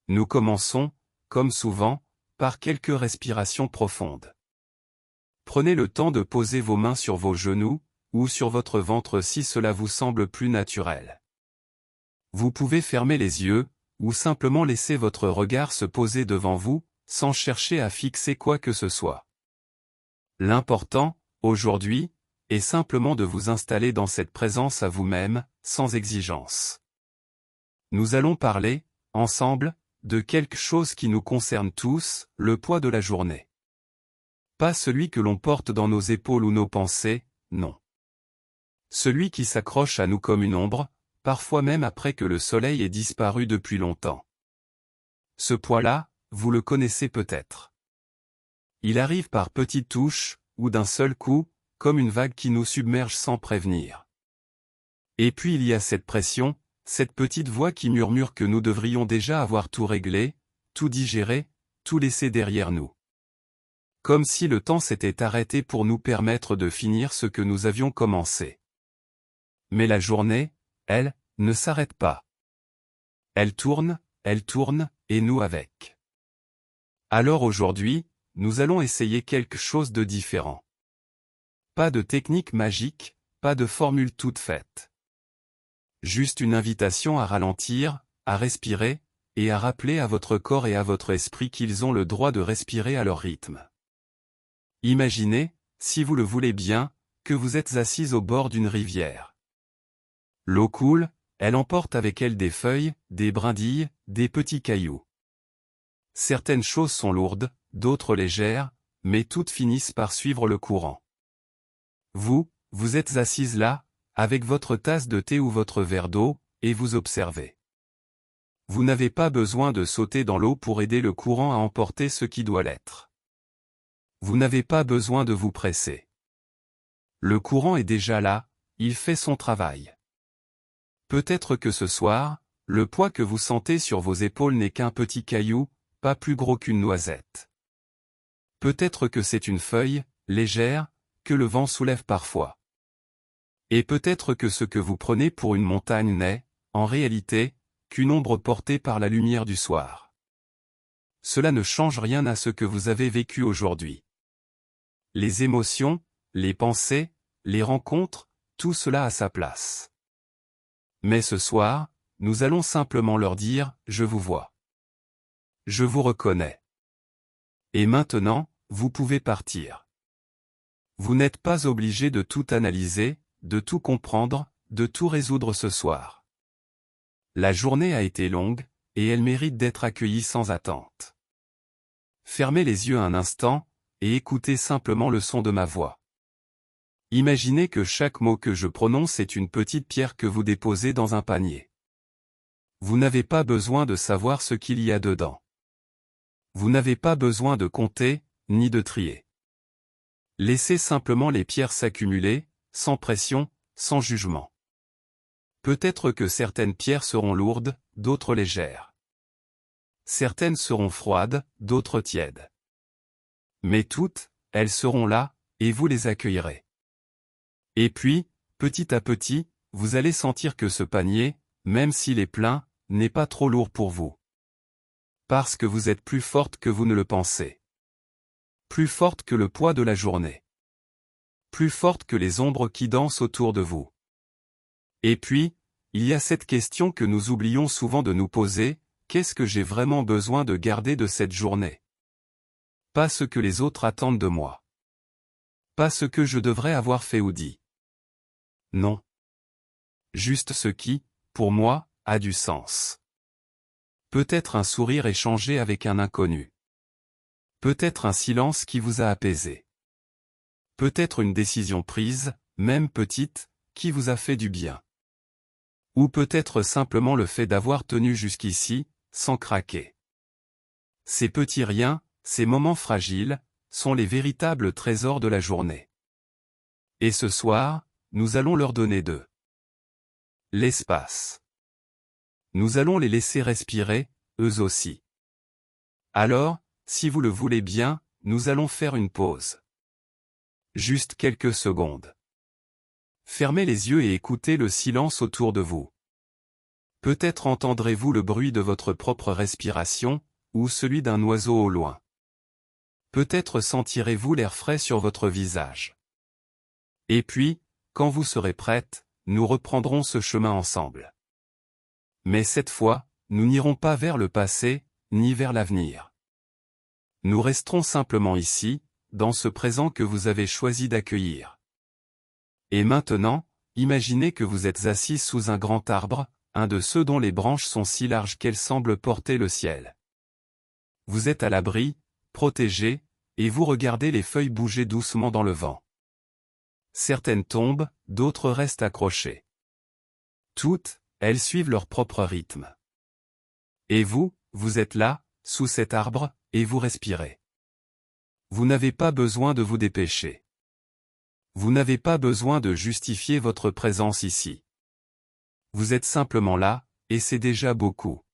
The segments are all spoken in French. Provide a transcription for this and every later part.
Nous commençons, comme souvent, par quelques respirations profondes. Prenez le temps de poser vos mains sur vos genoux, ou sur votre ventre si cela vous semble plus naturel. Vous pouvez fermer les yeux, ou simplement laisser votre regard se poser devant vous, sans chercher à fixer quoi que ce soit. L'important, aujourd'hui, est simplement de vous installer dans cette présence à vous-même, sans exigence. Nous allons parler, ensemble, de quelque chose qui nous concerne tous, le poids de la journée. Pas celui que l'on porte dans nos épaules ou nos pensées, non. Celui qui s'accroche à nous comme une ombre, parfois même après que le soleil ait disparu depuis longtemps. Ce poids-là, vous le connaissez peut-être. Il arrive par petites touches, ou d'un seul coup, comme une vague qui nous submerge sans prévenir. Et puis il y a cette pression, cette petite voix qui murmure que nous devrions déjà avoir tout réglé, tout digéré, tout laissé derrière nous. Comme si le temps s'était arrêté pour nous permettre de finir ce que nous avions commencé. Mais la journée, elle, ne s'arrête pas. Elle tourne, et nous avec. Alors aujourd'hui, nous allons essayer quelque chose de différent. Pas de technique magique, pas de formule toute faite. Juste une invitation à ralentir, à respirer, et à rappeler à votre corps et à votre esprit qu'ils ont le droit de respirer à leur rythme. Imaginez, si vous le voulez bien, que vous êtes assise au bord d'une rivière. L'eau coule, elle emporte avec elle des feuilles, des brindilles, des petits cailloux. Certaines choses sont lourdes, d'autres légères, mais toutes finissent par suivre le courant. Vous êtes assise là, avec votre tasse de thé ou votre verre d'eau, et vous observez. Vous n'avez pas besoin de sauter dans l'eau pour aider le courant à emporter ce qui doit l'être. Vous n'avez pas besoin de vous presser. Le courant est déjà là, il fait son travail. Peut-être que ce soir, le poids que vous sentez sur vos épaules n'est qu'un petit caillou, pas plus gros qu'une noisette. Peut-être que c'est une feuille, légère, que le vent soulève parfois. Et peut-être que ce que vous prenez pour une montagne n'est, en réalité, qu'une ombre portée par la lumière du soir. Cela ne change rien à ce que vous avez vécu aujourd'hui. Les émotions, les pensées, les rencontres, tout cela a sa place. Mais ce soir, nous allons simplement leur dire « Je vous vois. Je vous reconnais. » Et maintenant, vous pouvez partir. Vous n'êtes pas obligé de tout analyser, de tout comprendre, de tout résoudre ce soir. La journée a été longue, et elle mérite d'être accueillie sans attente. Fermez les yeux un instant, et écoutez simplement le son de ma voix. Imaginez que chaque mot que je prononce est une petite pierre que vous déposez dans un panier. Vous n'avez pas besoin de savoir ce qu'il y a dedans. Vous n'avez pas besoin de compter, ni de trier. Laissez simplement les pierres s'accumuler, sans pression, sans jugement. Peut-être que certaines pierres seront lourdes, d'autres légères. Certaines seront froides, d'autres tièdes. Mais toutes, elles seront là, et vous les accueillerez. Et puis, petit à petit, vous allez sentir que ce panier, même s'il est plein, n'est pas trop lourd pour vous. Parce que vous êtes plus forte que vous ne le pensez. Plus forte que le poids de la journée. Plus forte que les ombres qui dansent autour de vous. Et puis, il y a cette question que nous oublions souvent de nous poser, qu'est-ce que j'ai vraiment besoin de garder de cette journée? Pas ce que les autres attendent de moi. Pas ce que je devrais avoir fait ou dit. Non. Juste ce qui, pour moi, a du sens. Peut-être un sourire échangé avec un inconnu. Peut-être un silence qui vous a apaisé. Peut-être une décision prise, même petite, qui vous a fait du bien. Ou peut-être simplement le fait d'avoir tenu jusqu'ici, sans craquer. Ces petits riens, ces moments fragiles, sont les véritables trésors de la journée. Et ce soir, nous allons leur donner de l'espace. Nous allons les laisser respirer, eux aussi. Alors, si vous le voulez bien, nous allons faire une pause. Juste quelques secondes. Fermez les yeux et écoutez le silence autour de vous. Peut-être entendrez-vous le bruit de votre propre respiration, ou celui d'un oiseau au loin. Peut-être sentirez-vous l'air frais sur votre visage. Et puis, quand vous serez prête, nous reprendrons ce chemin ensemble. Mais cette fois, nous n'irons pas vers le passé, ni vers l'avenir. Nous resterons simplement ici, dans ce présent que vous avez choisi d'accueillir. Et maintenant, imaginez que vous êtes assis sous un grand arbre, un de ceux dont les branches sont si larges qu'elles semblent porter le ciel. Vous êtes à l'abri, protégé, et vous regardez les feuilles bouger doucement dans le vent. Certaines tombent, d'autres restent accrochées. Toutes, elles suivent leur propre rythme. Et vous, vous êtes là, sous cet arbre, et vous respirez. Vous n'avez pas besoin de vous dépêcher. Vous n'avez pas besoin de justifier votre présence ici. Vous êtes simplement là, et c'est déjà beaucoup.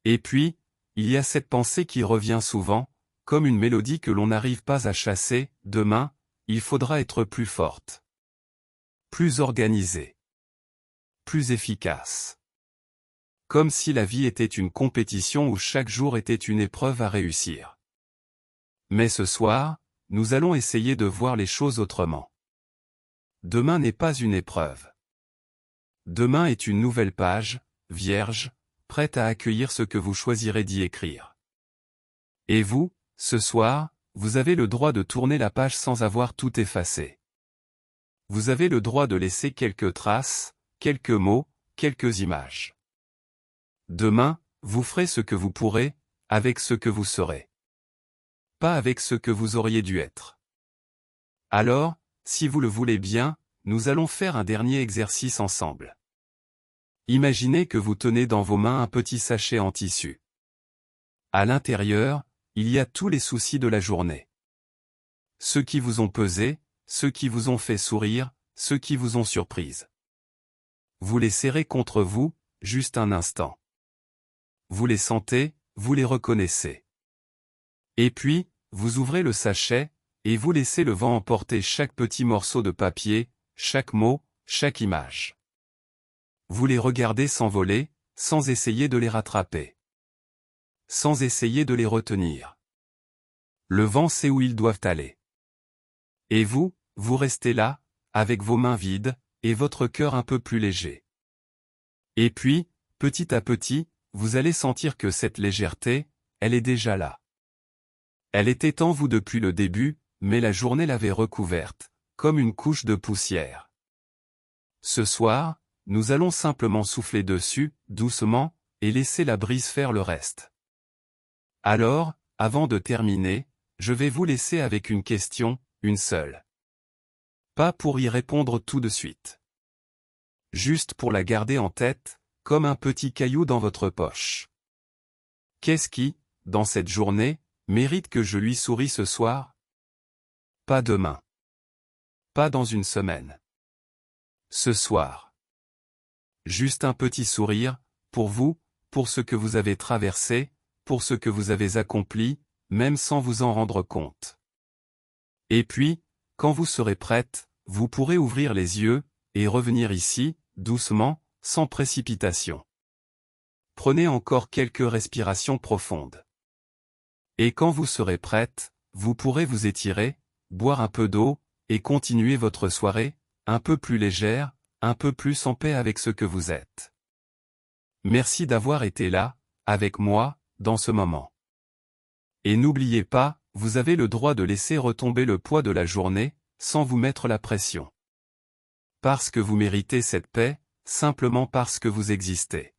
Et puis, il y a cette pensée qui revient souvent, comme une mélodie que l'on n'arrive pas à chasser. Demain, il faudra être plus forte. Plus organisée. Plus efficace. Comme si la vie était une compétition où chaque jour était une épreuve à réussir. Mais ce soir, nous allons essayer de voir les choses autrement. Demain n'est pas une épreuve. Demain est une nouvelle page, vierge, prête à accueillir ce que vous choisirez d'y écrire. Et vous, ce soir, vous avez le droit de tourner la page sans avoir tout effacé. Vous avez le droit de laisser quelques traces, quelques mots, quelques images. Demain, vous ferez ce que vous pourrez, avec ce que vous serez. Pas avec ce que vous auriez dû être. Alors, si vous le voulez bien, nous allons faire un dernier exercice ensemble. Imaginez que vous tenez dans vos mains un petit sachet en tissu. À l'intérieur, il y a tous les soucis de la journée. Ceux qui vous ont pesé, ceux qui vous ont fait sourire, ceux qui vous ont surprise. Vous les serrez contre vous, juste un instant. Vous les sentez, vous les reconnaissez. Et puis, vous ouvrez le sachet, et vous laissez le vent emporter chaque petit morceau de papier, chaque mot, chaque image. Vous les regardez s'envoler, sans essayer de les rattraper. Sans essayer de les retenir. Le vent sait où ils doivent aller. Et vous, vous restez là, avec vos mains vides, et votre cœur un peu plus léger. Et puis, petit à petit, vous allez sentir que cette légèreté, elle est déjà là. Elle était en vous depuis le début, mais la journée l'avait recouverte, comme une couche de poussière. Ce soir, nous allons simplement souffler dessus, doucement, et laisser la brise faire le reste. Alors, avant de terminer, je vais vous laisser avec une question, une seule. Pas pour y répondre tout de suite. Juste pour la garder en tête, comme un petit caillou dans votre poche. Qu'est-ce qui, dans cette journée, mérite que je lui sourie ce soir? Pas demain. Pas dans une semaine. Ce soir. Juste un petit sourire, pour vous, pour ce que vous avez traversé, pour ce que vous avez accompli, même sans vous en rendre compte. Et puis, quand vous serez prête, vous pourrez ouvrir les yeux, et revenir ici, doucement, sans précipitation. Prenez encore quelques respirations profondes. Et quand vous serez prête, vous pourrez vous étirer, boire un peu d'eau, et continuer votre soirée, un peu plus légère, un peu plus en paix avec ce que vous êtes. Merci d'avoir été là, avec moi, dans ce moment. Et n'oubliez pas, vous avez le droit de laisser retomber le poids de la journée, sans vous mettre la pression. Parce que vous méritez cette paix, simplement parce que vous existez.